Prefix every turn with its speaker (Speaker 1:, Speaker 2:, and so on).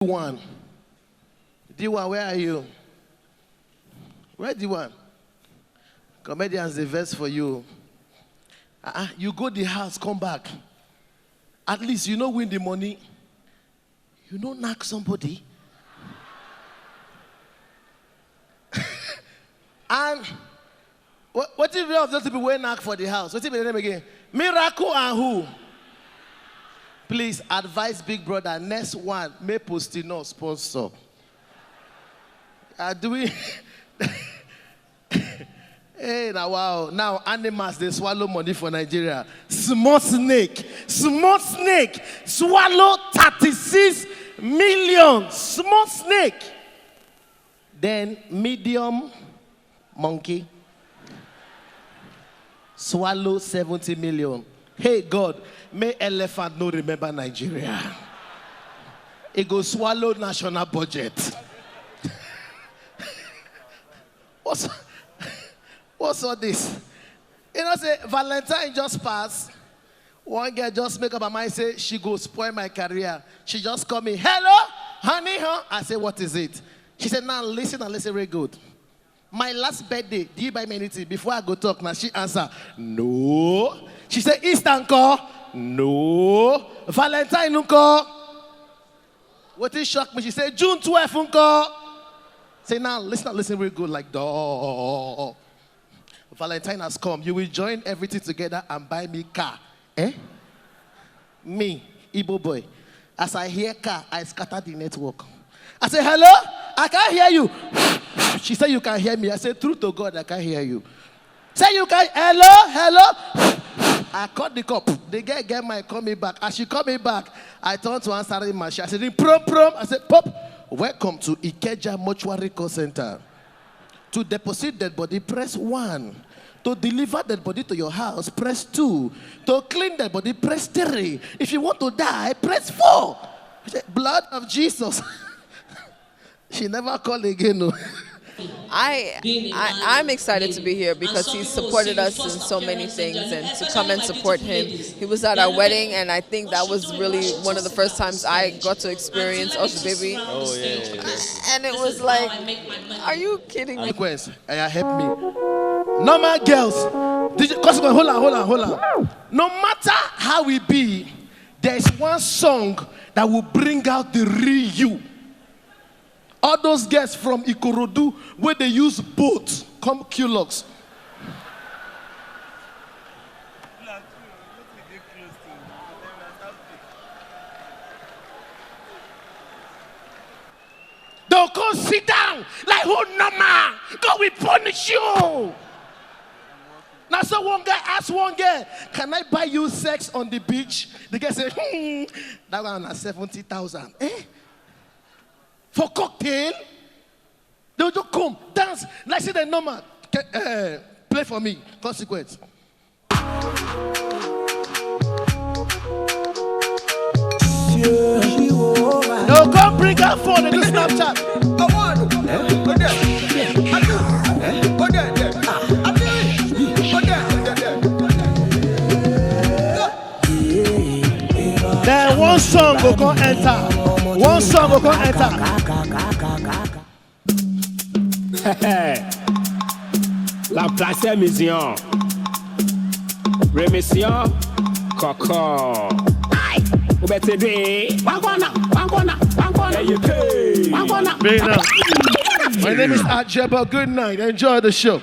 Speaker 1: D1. D1, where are you? Where D1? Comedians, the verse for you. You go the house, come back. At least you know win the money. You know knock somebody. And what if you have those people wait knock for the house? What if the name again? Miracle and who? Please advise Big Brother. Next one, may Postino sponsor. Do we? Hey, now wow. Now animals they swallow money for Nigeria. Small snake swallow 36 million. Small snake. Then medium monkey swallow 70 million. Hey God, may elephant no remember Nigeria. It go swallow national budget. What's all this? You know, say Valentine just passed. One girl just make up her mind, say she go spoil my career. She just call me, hello, honey, huh? I say, what is it? She said, now listen and listen very good. My last birthday, do you buy me anything? Before I go talk, now she answer, no. She said, Easter call? No. Valentine call? What is shocked me? She said, June 12th call? Say now, listen very good, like dog. Valentine has come. You will join everything together and buy me car. Eh? Me, Igbo boy. As I hear car, I scatter the network. I say, hello? I can't hear you. She said, you can hear me. I said, true to God, I can't hear you. Say you can, hello? I caught the cop. The girl get my call me back. As she called me back, I turned to answer the machine. I said, prom. I said, pop. Welcome to Ikeja Mortuary Call Center. To deposit dead body, press 1. To deliver dead body to your house, press 2. To clean dead body, press 3. If you want to die, press 4. I said, blood of Jesus. She never called again. No.
Speaker 2: I'm excited to be here because he's supported us in so many things, and to come and support him. He was at our wedding, and I think that was really one of the first times I got to experience Ushbebe.
Speaker 1: Oh, yeah.
Speaker 2: And it was like, are you kidding me?
Speaker 1: Help me. Normal girls. Hold on. No matter how we be, there's one song that will bring out the real you. All those girls from Ikorodu, where they use boats, come Qlux. Don't go sit down like who normal. God will punish you. Now, so one guy asked one girl, can I buy you sex on the beach? The girl said, that one is 70,000. Eh? For cocktail? They will just come, dance, like say they're normal. Play for me, consequence. No, come bring her phone and do Snapchat. Then one song will go enter. One song will go enter.
Speaker 3: La place mission. Remission. Coco. Aye.
Speaker 1: My name is Ajebo. Good night. Enjoy the show.